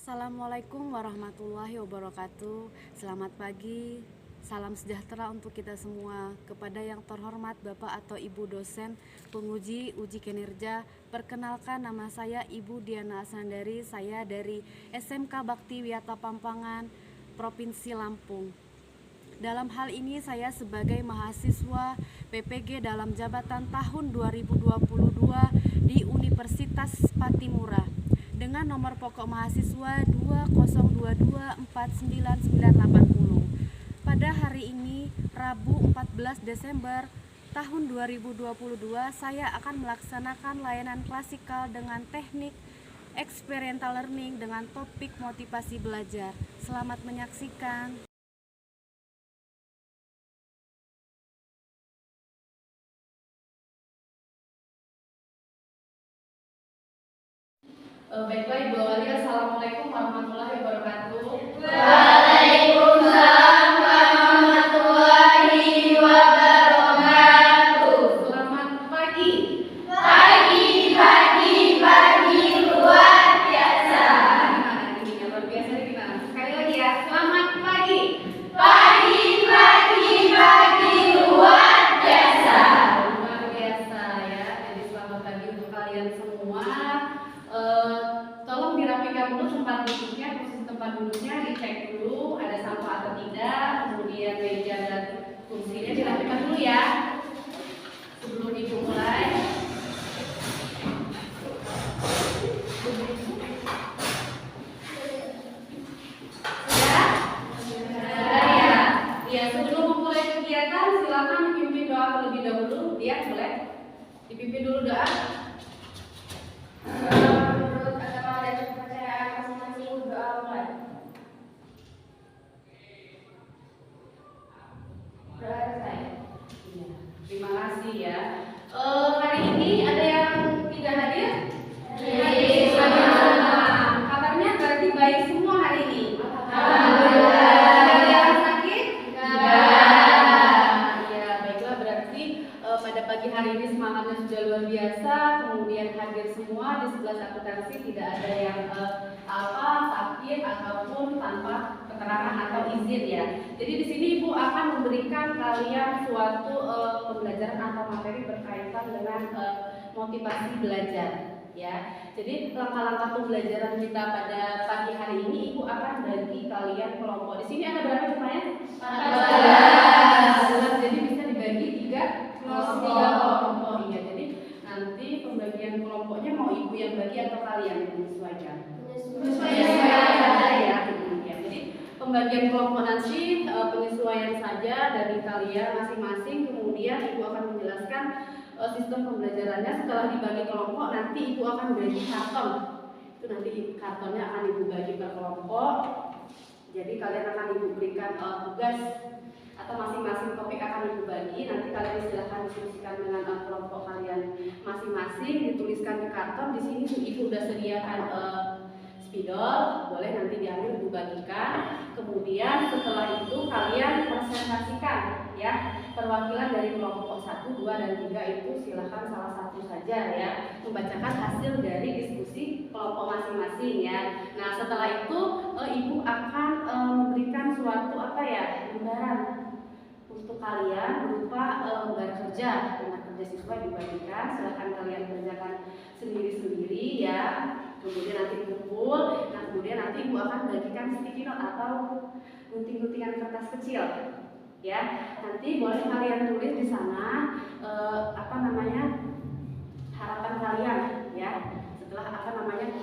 Assalamualaikum warahmatullahi wabarakatuh. Selamat pagi, salam sejahtera untuk kita semua. Kepada yang terhormat Bapak atau Ibu dosen, penguji uji kinerja, perkenalkan nama saya Ibu Diana Asandari. Saya dari SMK Bakti Wiyata Pampangan, Provinsi Lampung. Dalam hal ini saya sebagai mahasiswa PPG dalam jabatan tahun 2022 di Universitas Patimura dengan nomor pokok mahasiswa 2022499980. Pada hari ini, Rabu 14 Desember tahun 2022, saya akan melaksanakan layanan klasikal dengan teknik experiential learning dengan topik motivasi belajar. Selamat menyaksikan. Baiklah Ibu Awali, Assalamualaikum warahmatullahi wabarakatuh. Waalaikumsalam warahmatullahi wabarakatuh. Selamat pagi. Pagi luar biasa. Gimana ini? Luar biasa ini gimana? Sekali lagi ya. Selamat pagi. Pagi luar biasa. Luar biasa ya. Jadi selamat pagi untuk kalian semua. Tolong dirapikan dulu tempat duduknya, posisi tempat duduknya dicek dulu ada sampah atau tidak, kemudian meja dan kursinya dirapikan dulu ya sebelum Ibu mulai. Sudah ya? Ya, sebelum memulai kegiatan silakan dipimpin doa terlebih dahulu. Dia boleh dipimpin dulu doa. Menurut agama dan kepercayaan masing-masing, doa mulai. Doa selesai. Iya, terima kasih ya. Hari ini ada yang tidak hadir? Kabarnya berarti baik semua hari ini. Ada yang sakit? Ya, baiklah berarti pada pagi hari ini semangatnya sudah luar biasa. Kemudian hadir semua di 11 akuntansi, tidak ada yang sakit ataupun tanpa keterangan atau izin ya. Jadi di sini Ibu akan memberikan kalian suatu pembelajaran atau materi berkaitan dengan motivasi belajar ya. Jadi langkah-langkah pembelajaran kita pada pagi hari ini Ibu akan bagi kalian kelompok. Di sini ada berapa jumlahnya? 14. Jadi bisa dibagi tiga kelompok. Iya. Jadi nanti pembagian kelompoknya mau Ibu yang bagi atau kalian yang menyesuaikan? Ya. Jadi pembagian kelompok nanti penyesuaian saja dari kalian masing-masing. Kemudian Ibu akan menjelaskan sistem pembelajarannya. Setelah dibagi kelompok, nanti Ibu akan bagi karton. Itu nanti kartonnya akan Ibu bagi per kelompok. Jadi kalian akan Ibu berikan tugas atau masing-masing topik akan Ibu bagi. Nanti kalian silahkan diskusikan dengan kelompok kalian masing-masing, dituliskan di karton. Di sini Ibu sudah sediakan spidol, boleh nanti diambil Ibu bagikan. Kemudian setelah itu kalian presentasikan ya, perwakilan dari kelompok 1, 2, dan 3 itu silahkan salah satu saja ya, membacakan hasil dari diskusi kelompok masing-masing ya. Nah setelah itu Ibu akan memberikan suatu lembaran untuk kalian berupa lembar kerja. Lembar kerja siswa dibagikan, silahkan kalian kerjakan sendiri-sendiri ya. Kemudian nanti kumpul, nah kemudian nanti Ibu akan bagikan sticky note atau gunting-guntingan kertas kecil ya. Nanti boleh kalian tulis di sana harapan kalian ya. Setelah kalian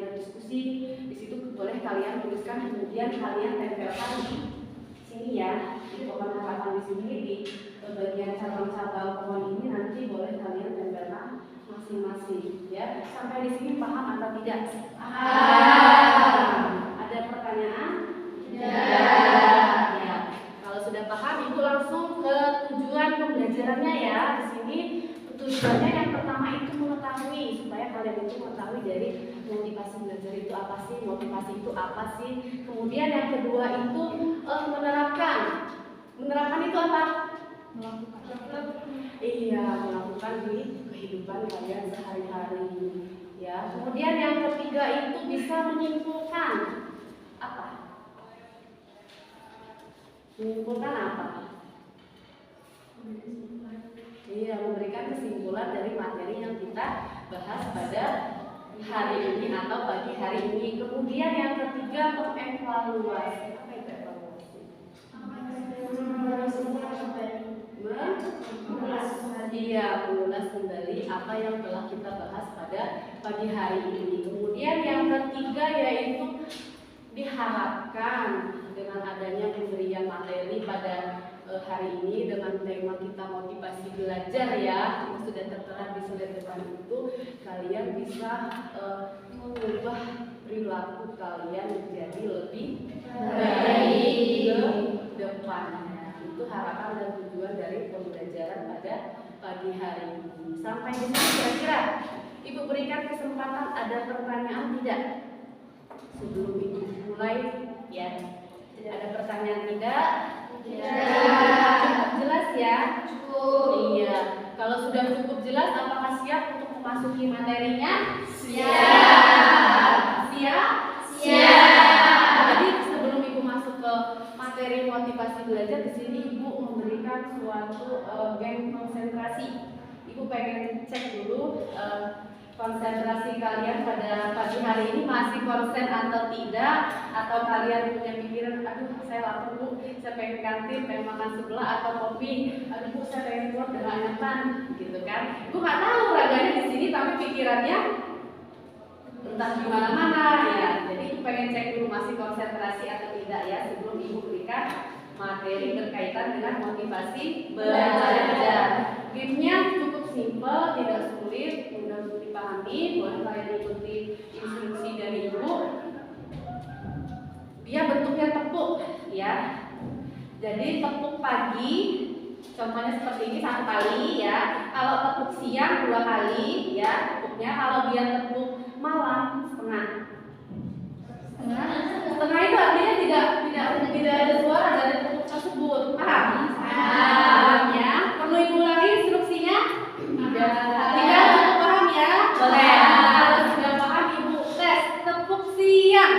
berdiskusi, di situ boleh kalian tuliskan, kemudian kalian tempelkan di sini ya. Jadi pohon harapan di sini di bagian cabang-cabang pohon ini nanti boleh kalian tempelkan masing-masing ya. Sampai di sini paham atau tidak? Ada pertanyaan? Tidak. Ya. Kalau sudah paham, Ibu langsung ke tujuan pembelajarannya ya. Di sini tujuannya yang pertama itu mengetahui, supaya kalian itu mengetahui dari motivasi belajar itu apa sih, motivasi itu apa sih. Kemudian yang kedua itu menerapkan. Menerapkan itu apa? Melakukan di kehidupan kalian sehari-hari ya. Kemudian yang ketiga itu bisa menyimpulkan Menyimpulkan apa? Iya, memberikan kesimpulan dari materi yang kita bahas pada hari ini atau pagi hari ini. Kemudian yang ketiga, mengevaluasi. Apa itu evaluasi? Iya, mengulas kembali apa yang telah kita bahas pada pagi hari ini. Kemudian yang ketiga yaitu diharapkan dengan adanya pemberian materi pada hari ini dengan tema kita motivasi belajar ya, itu sudah tertera di slide depan itu, kalian bisa mengubah perilaku kalian menjadi lebih baik ke depannya. Itu harapan dan tujuan dari pembelajaran pada pagi hari ini. Sampai di sini kira-kira Ibu berikan kesempatan, ada pertanyaan tidak? Sebelum Ibu mulai ya. Ada pertanyaan tidak? Cukup jelas ya? Cukup. Iya. Kalau sudah cukup jelas, apakah siap untuk memasuki materinya? Siap. Siap? Siap. Jadi sebelum Ibu masuk ke materi motivasi belajar, di sini Ibu memberikan suatu game konsentrasi. Ibu pengen cek dulu konsentrasi kalian pada pagi hari ini masih konsen atau tidak, atau kalian punya pikiran, aduh saya lapar Bu, saya pengen kantin, pengen makan sebelah atau kopi, aduh Bu saya pengen keluar dengan gitu kan. Ibu nggak tahu raganya di sini tapi pikirannya entah di mana-mana ya. Jadi Ibu pengen cek dulu masih konsentrasi atau tidak ya sebelum Ibu berikan materi berkaitan dengan motivasi belajar. Gamenya cukup simpel, tidak sulit, mudah untuk dipahami. Boleh kalian ikuti instruksi dari Ibu. Dia bentuknya tepuk, ya. Jadi tepuk pagi, contohnya seperti ini 1 kali, ya. Kalau tepuk siang 2 kali, ya. Tepuknya. Kalau dia tepuk malam setengah. Setengah itu artinya tidak ada suara dari tepuk tersebut. Paham? Paham ya. Perlu Ibu lagi instruksinya? Tidak cukup paham ya? Boleh. Kalau sudah paham Ibu tes tepuk siang.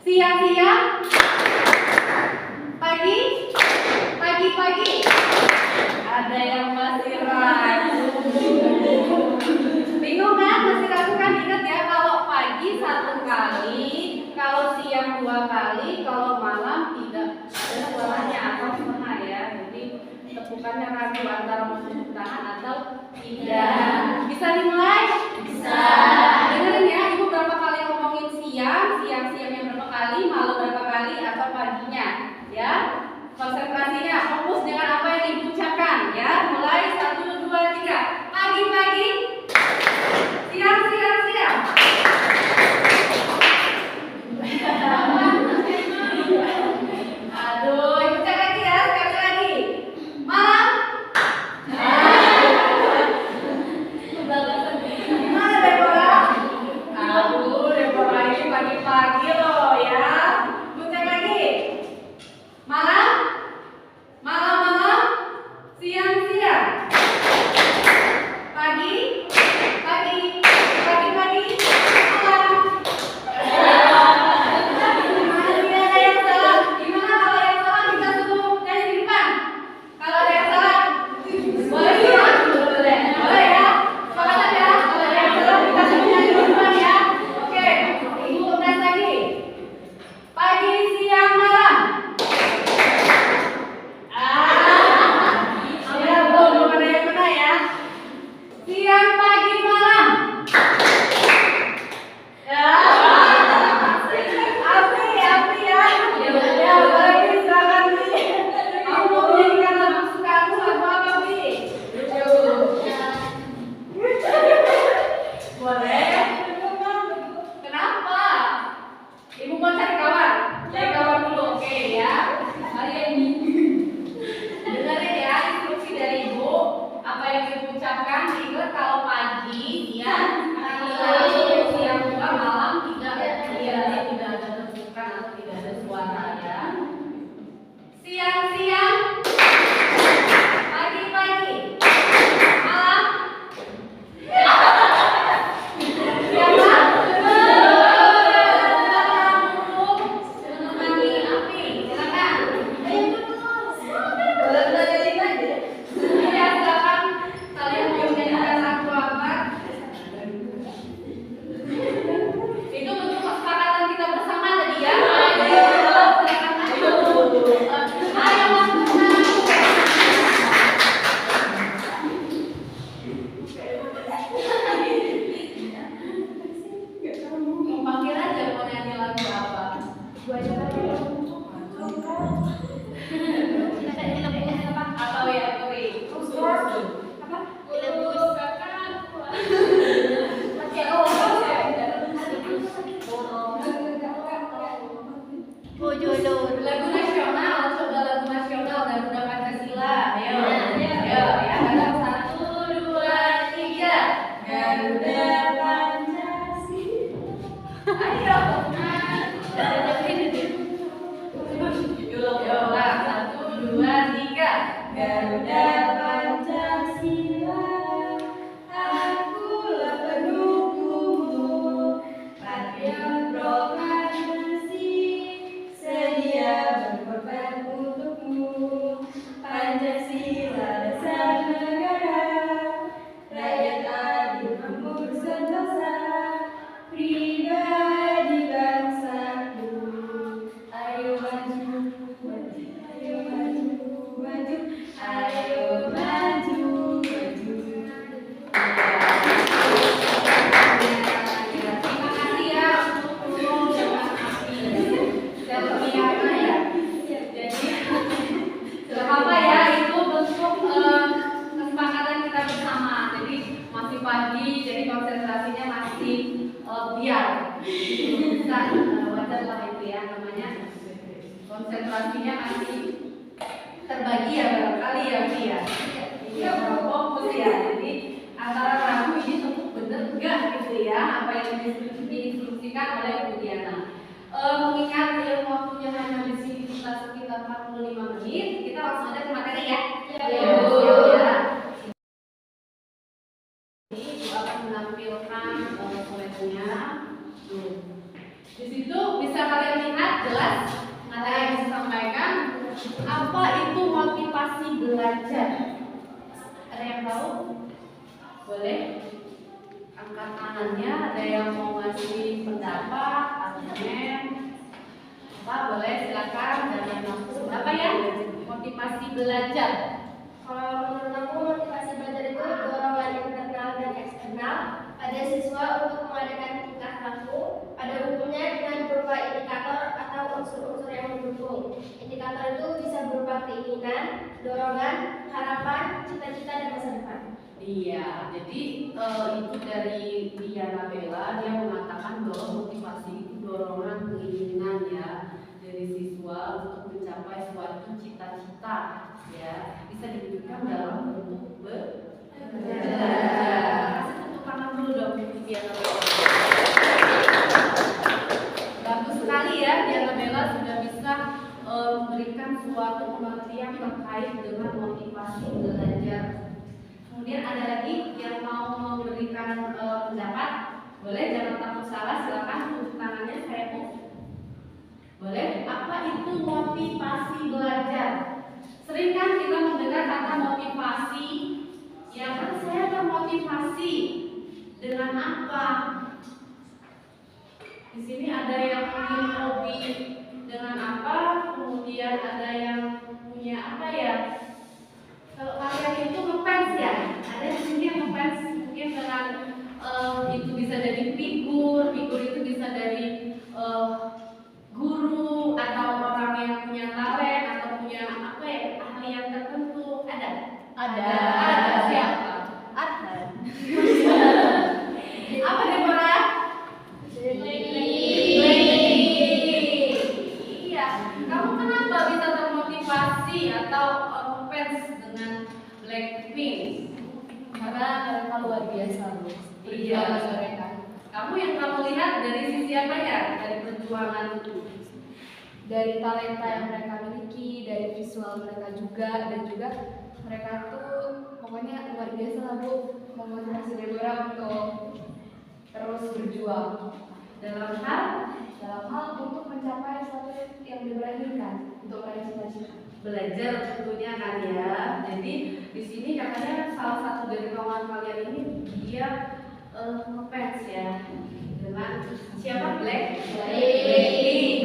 Siang-siang. Pagi. Pagi-pagi. Ada yang masih ragu. Bingung kan? Masih ragu kan? Ingat ya, kalau pagi 1 kali, kalau siang 2 kali, kalau malam tidak ada suaranya atau setengah ya. Jadi tepukannya ragu antara tepuk tangan atau tidak. Bisa dimulai? Bisa. Dengerin ya, Ibu berapa kali ngomongin siang-siangnya berapa kali, malam berapa kali, atau paginya ya. Konsentrasinya fokus dengan apa yang Ibu ucapkan ya. Mulai 1, 2, 3. Pagi-pagi. Siang. Aduh, Ibu cek lagi ya, sekali lagi. Malam. Gimana Deborah? Aduh, Deborah ini pagi-pagi loh ya. Ibu cek lagi. Malam. Siang. Pagi. Lagi. yang namanya konsentrasinya masih terbagi ya barangkali ya Bu ya. Iya, fokus ya. Jadi antara ragu ini tentu benar enggak gitu ya apa yang diinstruksikan oleh Bu Diana. Mengingat waktunya hanya di sini kita sekitar 45 menit, kita langsung aja ke materi ya. Ya. Ini Ibu akan menampilkan slide-nya. Di situ bisa kalian lihat jelas materi yang disampaikan. Apa itu motivasi belajar? Ada yang tahu? Boleh angkat tangannya. Ada yang mau ngasih pendapat, argumen? Apa boleh silakan. Jangan langsung. Apa ya? Motivasi belajar. Kalau menurut aku motivasi belajar itu dorongan internal dan eksternal pada siswa untuk mengadakan tingkah laku. Ada hubungannya dengan berupa indikator atau unsur-unsur yang mendukung. Indikator itu bisa berupa keinginan, dorongan, harapan, cita-cita, dan masa depan. Iya, jadi itu dari Diana Bella, dia mengatakan bahwa motivasi itu dorongan keinginan ya dari siswa untuk mencapai suatu cita-cita ya, bisa diwujudkan dalam bentuk belajar. Kasih tepuk tangan dulu dong Diana Bella. Bagus sekali ya Diana Bella sudah bisa memberikan suatu pengertian terkait dengan motivasi belajar. Kemudian ada lagi yang mau memberikan pendapat, boleh, jangan takut salah, silakan tunjuk tangannya, saya mau. Boleh. Apa itu motivasi belajar? Sering kan kita mendengar kata motivasi, ya kan saya termotivasi dengan apa? Di sini ada yang punya hobi dengan apa, kemudian ada yang punya apa ya? Kalau kalian itu ngefans ya, ada di sini yang ngefans mungkin dengan itu bisa jadi figur itu bisa dari guru atau orang yang punya talent atau punya apa ya ahlian tertentu. Ada siapa? Arhan. Apa Deborah? Iya, kamu kenapa bisa termotivasi atau fans dengan Blackpink? Karena mereka luar biasa loh. Iya, mereka. Kamu yang kamu lihat dari sisi apa ya? Dari perjuangan itu. Dari talenta yang mereka miliki, dari visual mereka juga, dan juga mereka tuh pokoknya luar biasa lah Bu, memotivasi Deborah untuk terus berjuang Dalam hal untuk mencapai sesuatu yang Deborah inginkan, untuk meraih cita-cita. belajar tentunya kan ya. Jadi di sini katanya salah satu dari kawan kalian ini dia ngefans ya dengan siapa? Blackpink.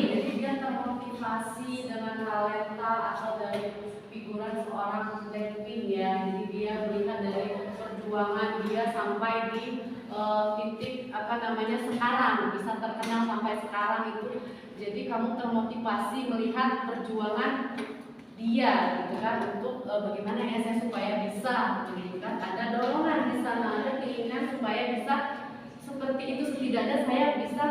Jadi dia termotivasi dengan talenta atau dari figuran seorang Blackpink ya. Jadi dia melihat dari perjuangan dia sampai di titik apa namanya sekarang bisa terkenal sampai sekarang itu. Jadi kamu termotivasi melihat perjuangan dia gitu kan untuk bagaimana ya saya supaya bisa gitu kan, ada dorongan di sana, ada keinginan supaya bisa seperti itu, setidaknya saya bisa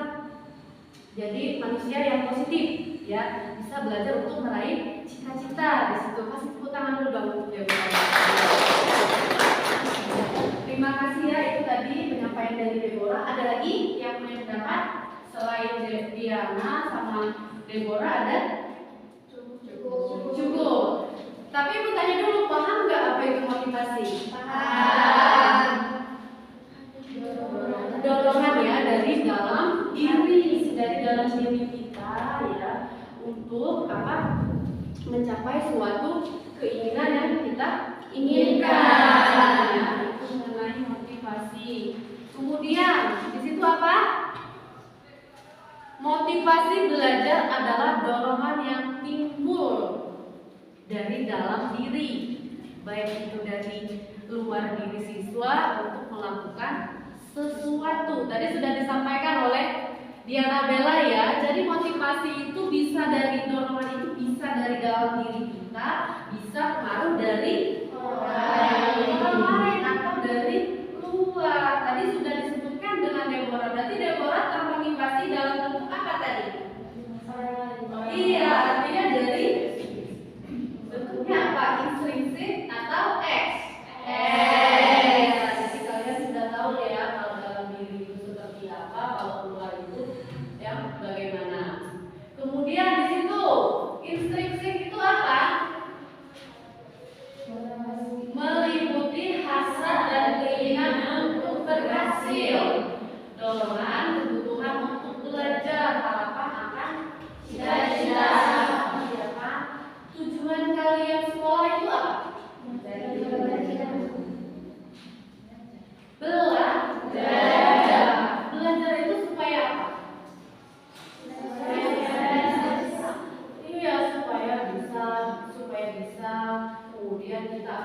jadi manusia yang positif ya, bisa belajar untuk meraih cita-cita di situ. Kasih tepuk tangan dulu Bang untuk dia. Terima kasih ya, itu tadi penyampaian dari Deborah. Ada lagi yang punya pendapat selain Diana sama Deborah? Ada? Cukup. Tapi aku tanya dulu, paham nggak apa itu motivasi? Paham. Dorongan ya dari dalam diri kita ya untuk apa? Mencapai suatu keinginan yang kita inginkan. Ya, itu mengenai motivasi. Kemudian di situ apa? Motivasi belajar adalah dorongan yang timbul dari dalam diri, baik itu dari luar diri siswa untuk melakukan sesuatu. Tadi sudah disampaikan oleh Diana Bella ya. Jadi motivasi itu bisa dari dorongan itu bisa dari dalam diri kita, bisa pengaruh dari orang lain atau dari luar. Tadi sudah disebutkan dengan Deborah. Berarti Deborah termotivasi dalam bentuk apa tadi?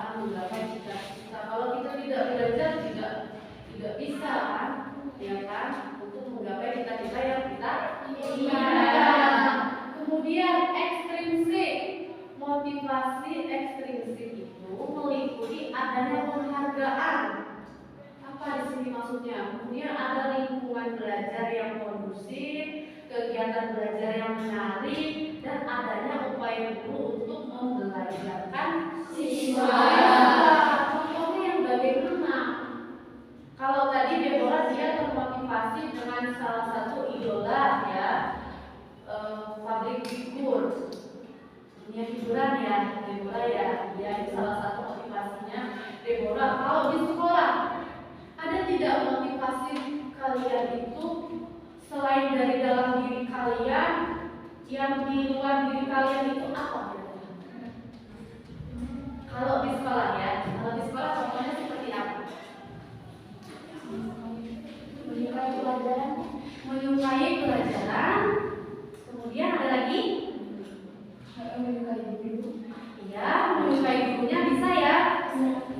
akan menggapai cita-cita. Kalau kita tidak belajar tidak bisa kan, ya kan, untuk menggapai cita-cita yang kita inginkan. Kemudian ekstrinsik, motivasi ekstrinsik itu meliputi adanya penghargaan. Apa di sini maksudnya? Kemudian ada lingkungan belajar yang kondusif, kegiatan belajar yang menarik, dan adanya upaya guru untuk membelajarkan siswa. Contohnya yang bagaimana? Kalau tadi Deborah dia termotivasi dengan salah satu idola ya, public figure, dunia hiburan ya, Deborah ya, dia itu salah satu motivasinya Deborah. Kalau di sekolah ada tidak motivasi kalian itu selain dari dalam diri kalian, yang di luar diri kalian itu apa? Kalau di sekolah ya, kalau di sekolah contohnya seperti apa? Menyukai pelajaran, kemudian ada lagi ya, menyukai gurunya bisa ya.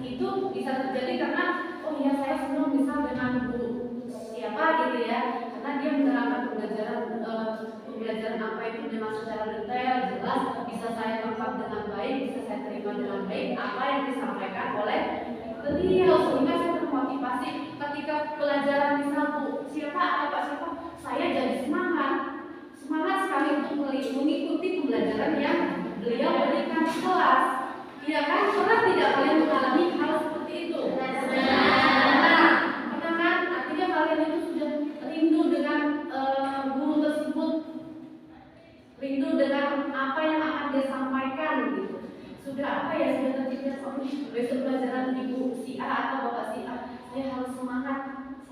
Itu bisa terjadi karena oh iya saya senang bisa dengan guru siapa gitu ya, karena dia menerangkan pembelajaran apa itu dengan secara detail, jelas, bisa saya tangkap dengan baik, bisa saya terima dengan baik apa yang disampaikan oleh beliau, sehingga saya termotivasi ketika pelajaran misal Bu siapa atau Pak siapa, saya jadi semangat sekali untuk mengikuti pembelajaran yang beliau berikan di kelas. Iya kan? Pernah tidak kalian mengalami hal seperti itu? Pernah kan? Artinya kalian itu sudah rindu dengan guru tersebut, rindu dengan apa yang akan dia sampaikan gitu. Sudah apa ya, sudah tercipta besok pelajaran Ibu si A atau Bapak si A, saya harus semangat,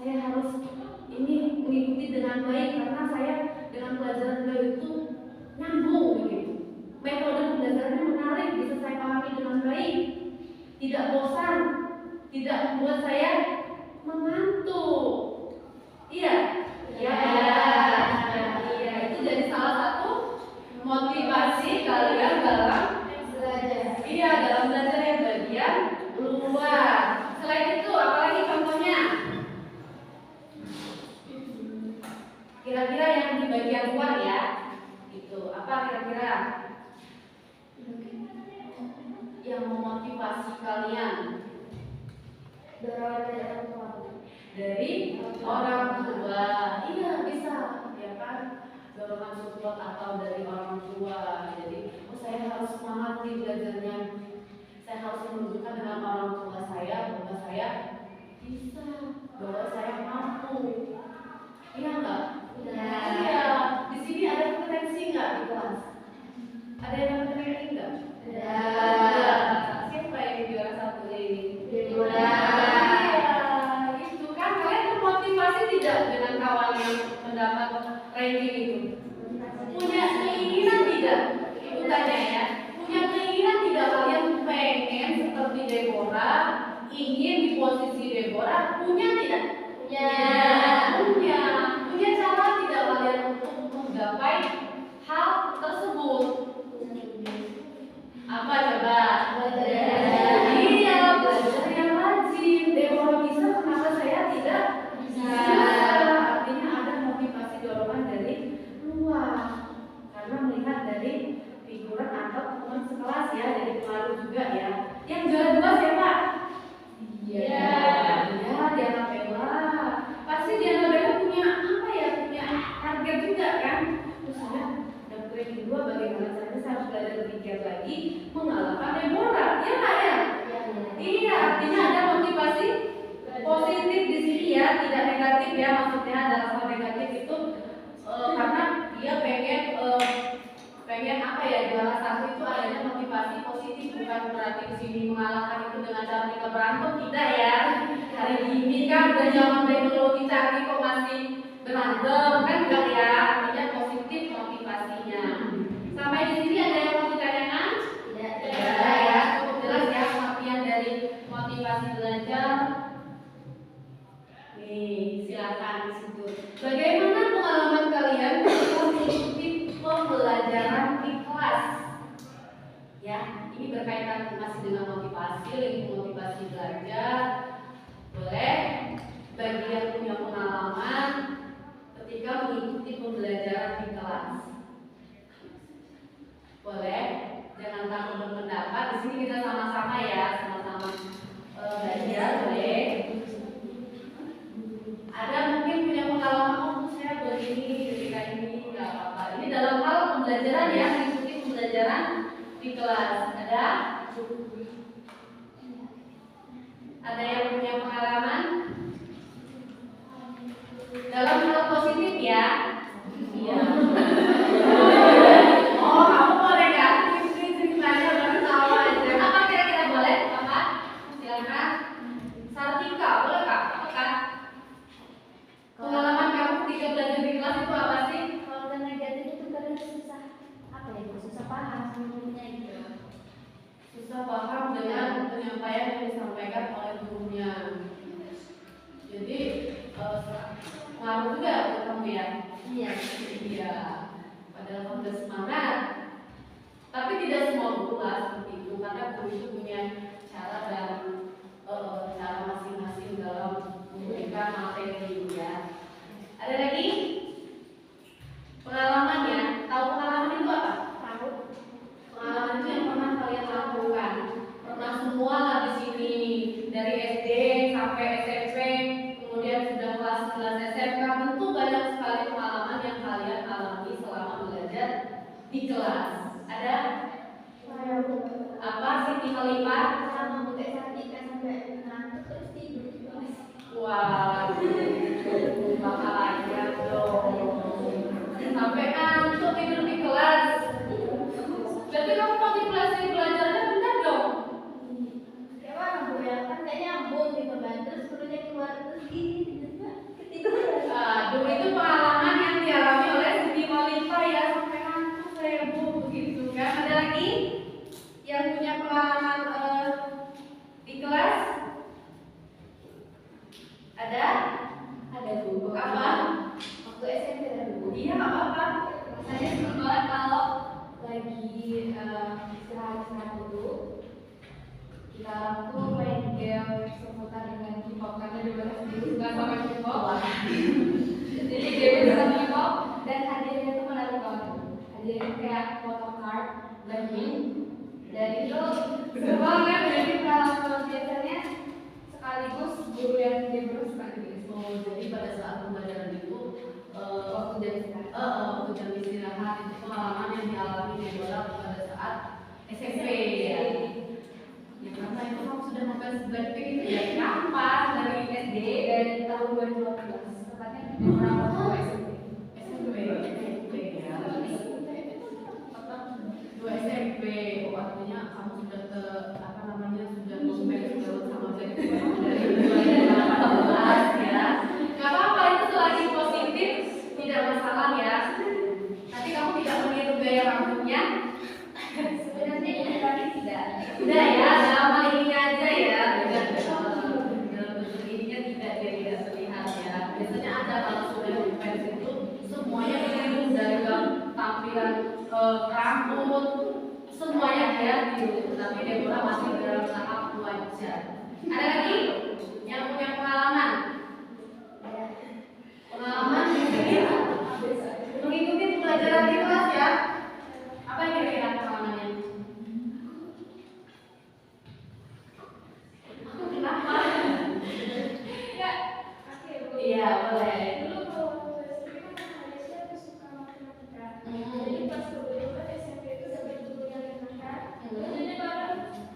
saya harus ini mengikuti dengan baik karena saya dengan pelajaran beliau itu nyambung begitu. Metode pembelajarannya menarik, bisa saya pahami dengan baik, tidak bosan, tidak membuat saya mengantuk. Iya, iya, iya. Itu jadi salah satu motivasi kalian dalam belajar. Iya, dalam belajar yang bagian luar. Selain itu, apalagi contohnya? Kira-kira yang di bagian luar ya, itu apa kira-kira? Yang memotivasi kalian dari orang tua. Iya bisa ya kan, dorongan support atau dari orang tua. Jadi oh saya harus semangat nih belajarnya, saya harus menunjukkan dengan orang tua saya bahwa saya bisa, bahwa saya mampu. Iya enggak? Iya. Di sini ada kompetensi enggak di kelas? Ada yang kompetensi enggak? Ada. Siapa yang juara satu ini? Iya, itu kan kalian termotivasi tidak dengan kawan yang mendapat ranking itu? Punya keinginan tidak? Ibu tanya ya. Punya keinginan tidak kalian pengen seperti Deborah, ingin di posisi Deborah? Punya tidak? Punya. Punya cara tidak kalian untuk menggapai hal tersebut? Apa coba? Belajar. Iya, belajar yang rajin. Deborah bisa, kenapa saya tidak bisa? Artinya ada motivasi dorongan dari luar. Karena melihat dari figuran atau teman sekelas ya, jadi pengaruh juga ya. Yang juara 2 siapa? Iya. Ya, Diana Bella. Pasti Diana Bella punya apa ya? Punya target juga kan? Terus saya dapet ranking 2, bagaimana caranya saya harus belajar lebih giat lagi mengalahkan Deborah. Iya nggak ya? Iya, artinya ada motivasi positif di sini ya, tidak negatif ya, maksudnya dalam hal negatif itu karena dia pengen apa ya, juara satu itu adanya motivasi positif, bukan berarti di sini mengalahkan itu dengan cara kita berantem, tidak ya. Hari ini kan udah zaman teknologi canggih kok masih berantem kan enggak ya, artinya positif motivasinya. Sampai di sini ada yang mau ditanyakan? Tidak ya, cukup jelas ya pengertian dari motivasi belajar. Nih, silakan di situ. Bagaimana pengalaman kalian ketika mengikuti pembelajaran di kelas? Ya, ini berkaitan masih dengan motivasi, link motivasi belajar. Boleh bagi yang punya pengalaman ketika mengikuti pembelajaran di kelas. Boleh, jangan takut berpendapat. Di sini kita sama-sama ya, sama-sama belajar. Boleh. Ada mungkin punya pengalaman, oh saya begini ketika ini, nggak apa-apa. Ini dalam hal pembelajaran ya, mengikuti pembelajaran di kelas. Ada yang punya pengalaman dalam hal positif ya? Iya. Oh, kamu boleh ganti ceritanya bersama aja. Apa kira-kira boleh? Apa? Silakan. Sartika, boleh Kak? Apakah pengalaman kamu ketika belajar di kelas itu apa sih? Kalau udah negatif itu kadang susah apa ya, susah paham sebenarnya gitu. Susah paham dengan penyampaian yang disampaikan oleh gurunya. Jadi ngaruh juga buat kamu ya. Iya. Iya. Padahal kamu udah semangat. Tapi tidak semua guru lah seperti itu, karena guru itu punya cara dan cara masing-masing dalam memberikan materi ya. Ada lagi pengalamannya? Tahu pengalaman itu apa? Tahu. Pengalaman itu yang pernah kalian lakukan. Pernah semua lah di sini, dari SD sampai SMP, kemudian sudah kelas SMK. Tentu banyak sekali pengalaman yang kalian alami selama belajar di kelas. Ada apa? Siti Khalifah? Sama buka Sartika sampai ngantuk terus tidur. Wah, bakal aja dong. Sampai ngantuk tidur di kelas. Berarti kamu motivasi belajarnya benar dong? Ya mana bu ya, kan kayak nyambung gitu kan, terus gurunya keluar terus gini tiba-tiba ketiduran. Aduh, itu pengalaman yang dialami oleh Siti Khalifah ya, sampai ngantuk saya bu, begitu kan? Ada lagi yang punya pengalaman di kelas? Ada? Ada bu. Apa? Waktu SMP ada bu. Iya, nggak apa-apa. Saya senang banget kalau lagi istirahat dulu. Kita tuh main game seputar dengan K-pop karena di mana sendiri suka sama K-pop. Jadi game sama K-pop dan hadiahnya tuh menarik banget. Hadiahnya kayak photocard lagi. Dan itu seru banget. Jadi kalau biasanya sekaligus guru yang dia suka gitu. Oh, jadi pada saat pembelajaran itu Waktu jam istirahat. waktu jam istirahat itu pengalaman yang dialami Deborah pada saat SMP ya. Ya karena itu kamu sudah nonton Blackpink itu ya kapan? Dari SD? Dari tahun 2012, tepatnya di Deborah SMP. SMP ya. Dua SMP, oh artinya kamu sudah ke apa namanya sudah ngomong sama Blackpink dari 2018 ya. Gak apa-apa, itu selagi positif tidak masalah ya. Nanti kamu tidak meniru gaya rambutnya. Sebenarnya ini lagi tidak. Udah ya, dalam hal ini aja ya. Dalam bentuk ininya tidak terlihat ya. Biasanya ada kalau sudah di fans itu semuanya meniru dari tampilan rambut, semuanya dia tiru. Tapi Deborah masih dalam tahap wajar. Ada lagi yang punya pengalaman? Pengalaman mengikuti pembelajaran di kelas ya. Apa yang kira-kira pengalamannya? Kenapa? Ya, oke bu. Iya, boleh. Dulu kalau waktu SMP kan Malaysia tuh suka matematika. Jadi pas kebetulan SMP itu dapat guru yang matematika. Jadi baru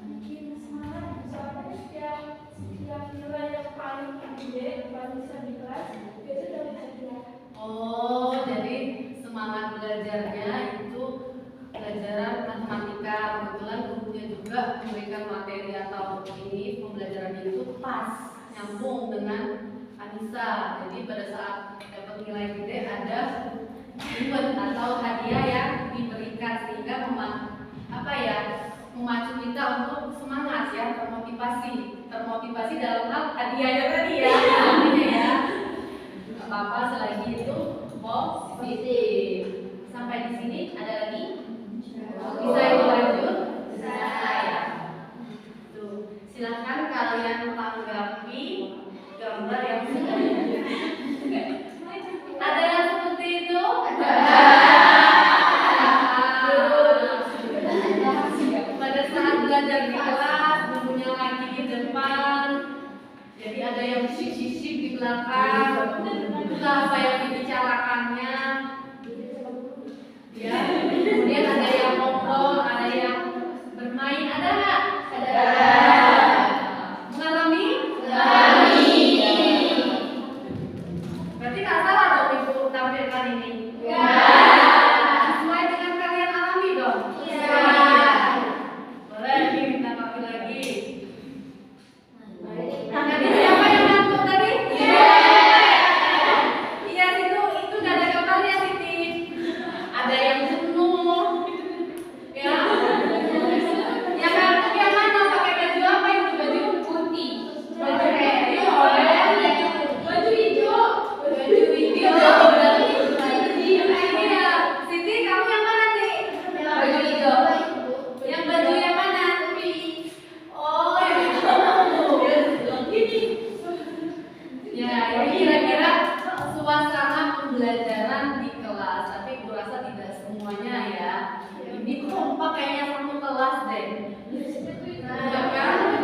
bikin semangat. Soalnya setiap nilai yang paling gede, paling besar di kelas, itu dapat hadiah. Oh, jadi semangat belajarnya itu pelajaran matematika. Kebetulan gurunya juga memberikan materi atau ini pembelajaran itu pas nyambung dengan Anissa. Jadi pada saat dapat nilai gede ada reward atau hadiah yang diberikan sehingga memacu kita untuk semangat ya, termotivasi dalam hal hadiahnya tadi ya. Artinya ya. Apa-apa selagi itu positif. Sampai di sini ada lagi? Bisa ibu lanjut? Bisa ya. ngobrol, ada yang bermain, ada nggak? Ada. Mengalami? Mengalami. Berarti nggak salah dong ibu tampilkan ini. Ya. Sesuai dengan kalian alami dong. Ya. Boleh ini minta tampil lagi. Tadi siapa yang ngantuk tadi? Iya itu nggak ada gambarnya Siti. Ada yang jenuh, ya. Yang ngantuk yang mana? Pakai baju apa itu? Baju putih. Baju putih oleh baju hijau. Baju hijau berarti iya. Siti kamu yang mana Ti? Baju hijau. Yang baju yang mana? Oh yang itu. Ya, ini kira-kira suasana pembelajaran di kelas, tapi gue rasa tidak semuanya ya. Ini kompak kayaknya satu kelas deh. Iya kan?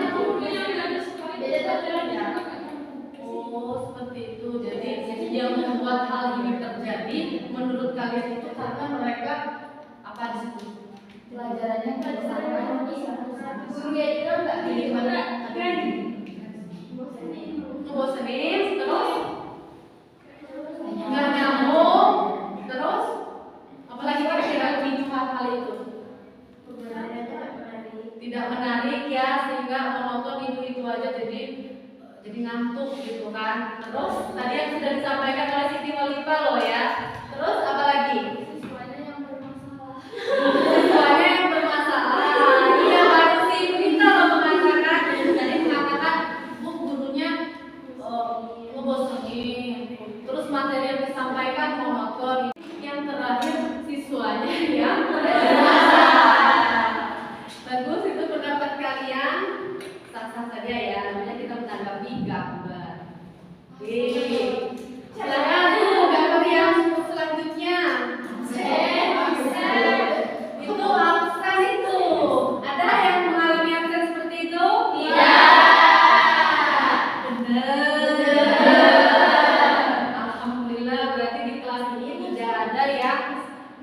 Oh, seperti itu. Jadi yang membuat hal ini terjadi menurut kalian itu karena mereka apa di situ? Pelajarannya kan sama. Gurunya juga nggak Gimana? Bosenin, terus nggak nyambung, terus apalagi kira-kira picu hal itu tidak menarik ya, sehingga menonton itu aja jadi ngantuk gitu kan. Terus tadi yang sudah disampaikan oleh Siti Walifa loh ya. Terus apa lagi? Siswanya yang bermasalah. Iya baru sih kita loh mengatakan. Tadi mengatakan bu gurunya ngebosenin. Terus materi yang disampaikan monoton. Yang terakhir siswanya yang bermasalah. Bagus itu pendapat kalian. Sah-sah saja ya. Namanya kita menanggapi gambar. Silakan Bu, gambar yang selanjutnya. Itu absen itu. Ada yang mengalami absen seperti itu? Benar. Alhamdulillah berarti di kelas ini tidak ada yang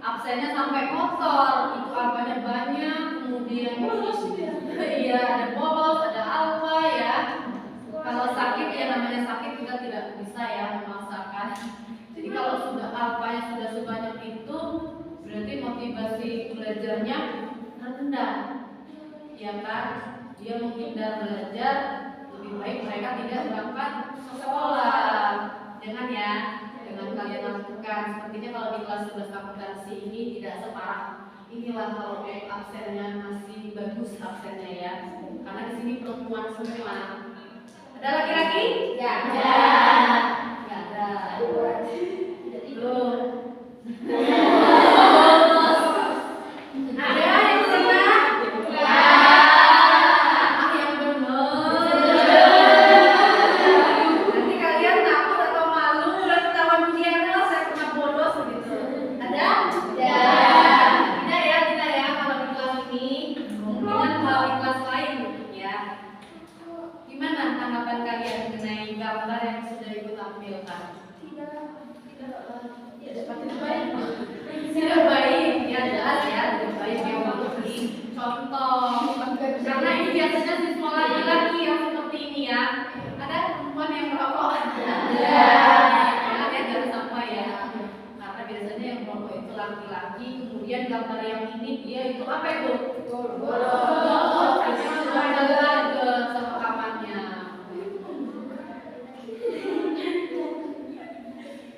absennya sampai kotor. Itu alfanya banyak, kemudian iya ada bolos, ada alfa ya. Kalau sakit ya namanya sakit kita tidak bisa ya memaksakan. Jadi kalau sudah alfanya sudah sebanyak itu berarti motivasi belajarnya rendah. Ya kan? Dia menghindar belajar, lebih baik mereka tidak berangkat ke sekolah. Jangan ya, dengan kalian lakukan. Sepertinya kalau di kelas 11 akuntansi ini tidak separah. Inilah kalau absennya masih bagus absennya ya. Karena di sini perempuan semua. Ada laki-laki? Ya. Nggak ada. Belum. Ada yang mana? Yang benar. Nanti kalian takut atau malu udah ketahuan ujiannya saya pernah bolos gitu. Ada? Tidak ya kalau di kelas ini. Mungkin kalau di kelas lain ya. Gimana tanggapan kalian mengenai gambar yang sudah ibu tampilkan? Tidak baik, ya jelas ya, tidak baik memang ini contoh. Karena ini biasanya siswa laki-laki yang seperti ini ya. Ada perempuan yang merokok? Ya, jangan sampai ya. Karena biasanya yang merokok itu laki-laki. Kemudian gambar yang ini dia itu apa itu? Bolos. Jangan ke sekamarnya.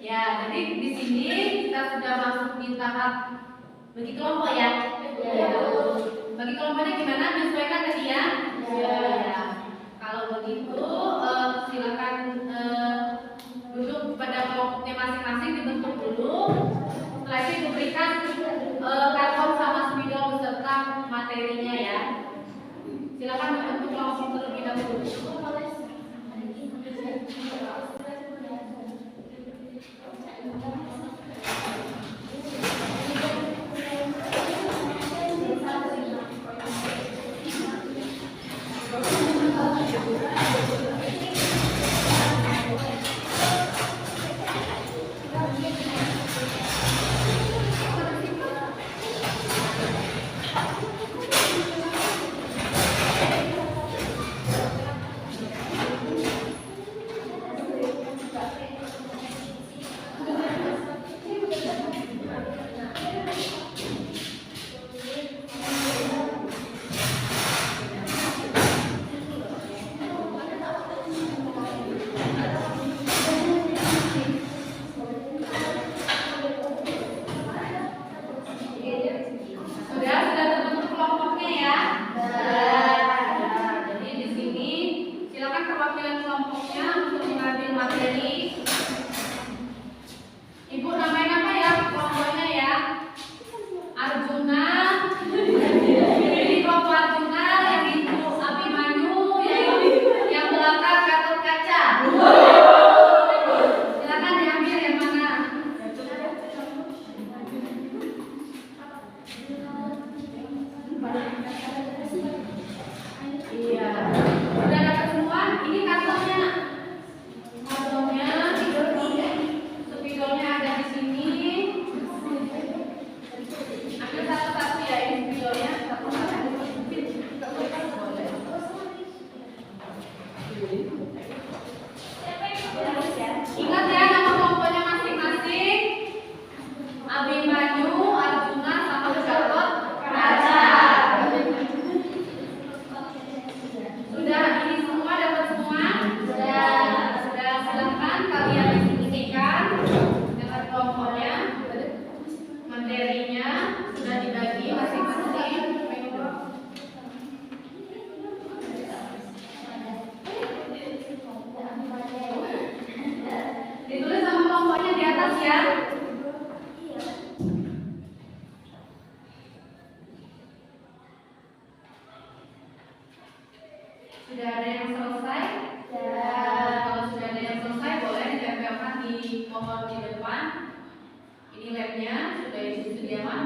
Ya, jadi di sini kita sudah masuk di tahap bagi kelompok ya. Bagi kelompoknya gimana? Menyesuaikan tadi ya? Ya. Kalau begitu silakan duduk pada kelompoknya masing-masing, dibentuk dulu. Setelah itu diberikan karton sama spidol beserta materinya ya. Silakan membentuk kelompok terlebih dahulu.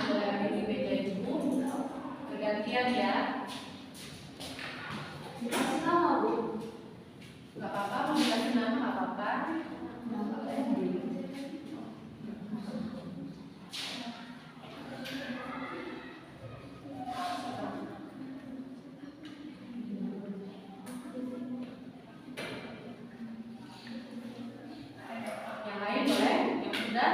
boleh ada di meja ibu. Bergantian ya. Dikasih nama bu? Gak apa-apa, mau dikasih nama gak apa-apa. Yang lain boleh? Yang sudah?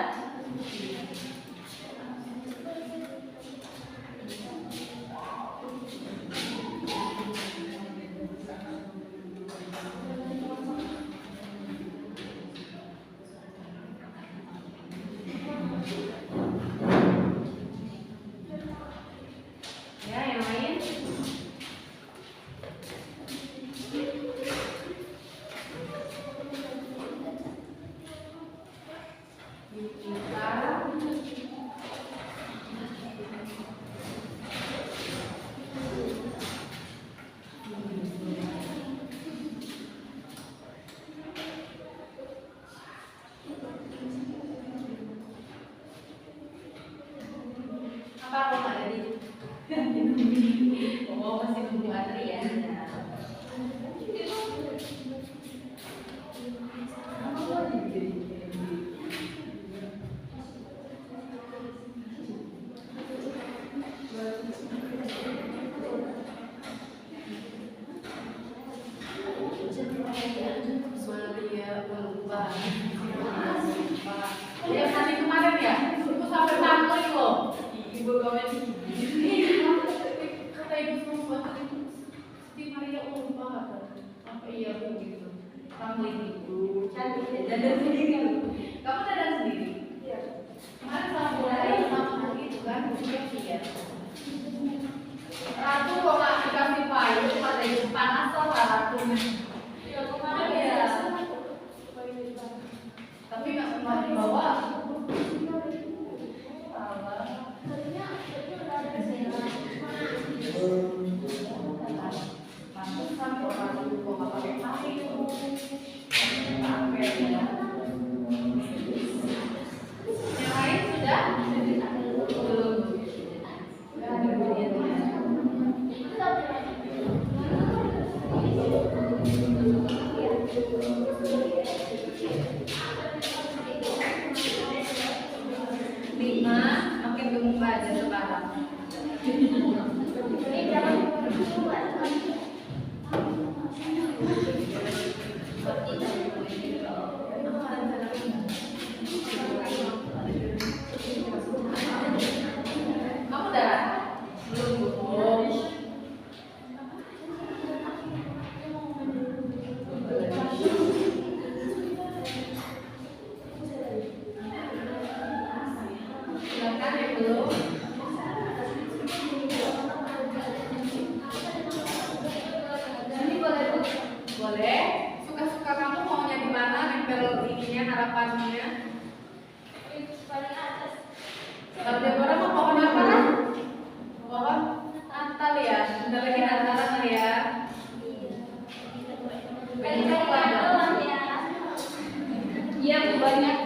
Ya, yang lain? Apa aku nggak ada di? Oh, masih nunggu antri ya? Suara berubah. Ya, hari kemarin ya, aku sampai pangling loh. Ibu komen kata ibu semua itu si Maria lupa apa iya bu gitu. Pangling itu cantik ya, dandan sendiri. Kamu dandan sendiri? Iya. Kemarin sama mulai sama itu kan, iya. Ratu kok nggak dikasih payung, pada ibu panas lah ratu. Iya kemarin ya. Tapi nggak sempat dibawa. Pantesan orang itu kok nggak pakai payung. Yang lain sudah? Belum. Lima, makin gemuk aja sekarang. Kamu udah? Belum bu. Silakan ya belum. Ini boleh bu? Boleh. Suka-suka kamu maunya di mana? Nempel ininya harapannya. Kalau Deborah mau pohon apa? Pohon Natal ya. Bentar lagi Natalan kali ya. Iya bu banyak.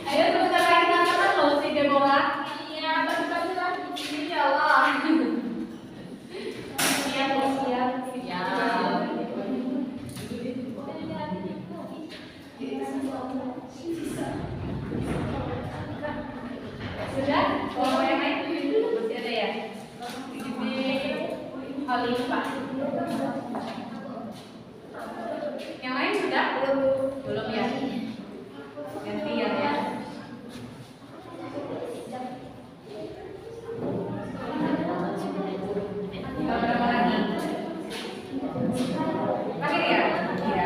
Ayo sebentar lagi Natalan loh si Deborah. Iya bagi-bagi lagi. Insya Allah. Siap bu siap. Sudah? Kalau yang lain masih ada ya? Ini Khalifah. Yang lain sudah? Belum ya? Gantian ya. Kalau berapa lagi? Terakhir ya? Iya.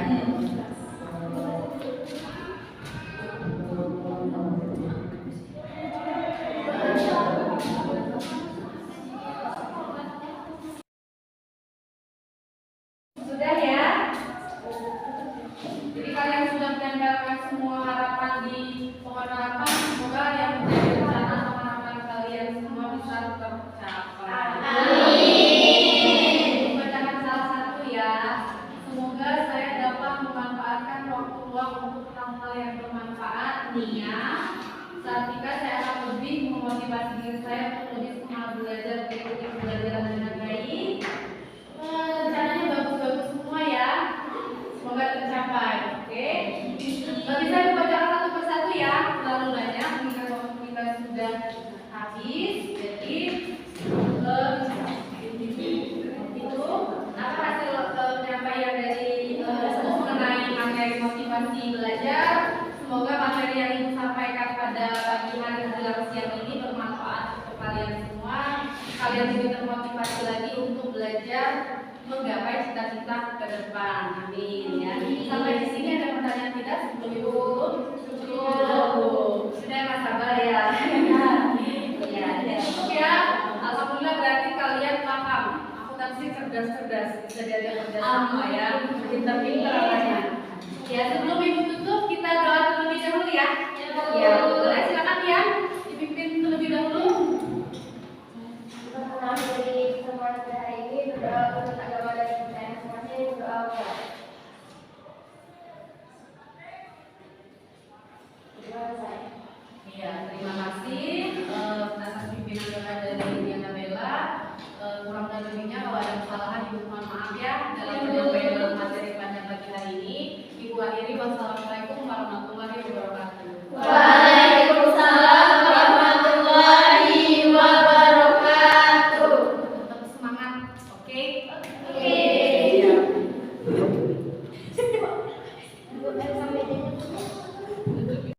Sudah ya? Jadi kalian sudah menempelkan semua harapan di pohon harapan. Semoga yang menjadi rencana atau harapan kalian semua bisa tercapai. Amin. Bacakan salah satu ya. Semoga saya dapat memanfaatkan waktu luang untuk hal-hal yang bermanfaat. Nia, Sartika, saya akan lebih memotivasi memotivasi diri saya untuk lebih semangat belajar, mengikuti pembelajaran dengan baik. Rencananya bagus-bagus semua ya. Semoga tercapai. Oke. Bisa dibacakan satu persatu ya. Terlalu banyak mengingat waktu kita sudah habis. Jadi itu apa hasil penyampaian dari mengenai materi motivasi belajar. Semoga materi yang Ibu sampaikan pada pagi hari menjelang siang ini bermanfaat untuk kalian semua. Kalian lebih termotivasi lagi untuk belajar menggapai cita-cita ke depan. Amin ya. Sampai di sini ada pertanyaan tidak sebelum Ibu tutup? Sudah nggak sabar ya. Ya, cukup ya. Alhamdulillah berarti kalian paham. Aku tadi cerdas-cerdas, bisa diajak kerja sama ya. Pintar-pintar anaknya. Ya, sebelum Ibu tutup kita doa terlebih dahulu ya. Ya, boleh silakan ya. Dipimpin terlebih dahulu. Untuk mengakhiri pertemuan kita hari ini, berdoa untuk agama dan kepercayaan masing-masing, berdoa untuk Iya, terima kasih atas pimpinan doa dari Diana Bella. Kurang dan lebihnya kalau ada kesalahan Ibu mohon maaf ya dalam penyampaian dalam materi pada pagi hari ini. Ibu akhiri wassalamualaikum warahmatullahi wabarakatuh. Waalaikumsalam warahmatullahi wabarakatuh. Tetap semangat, oke? Oke.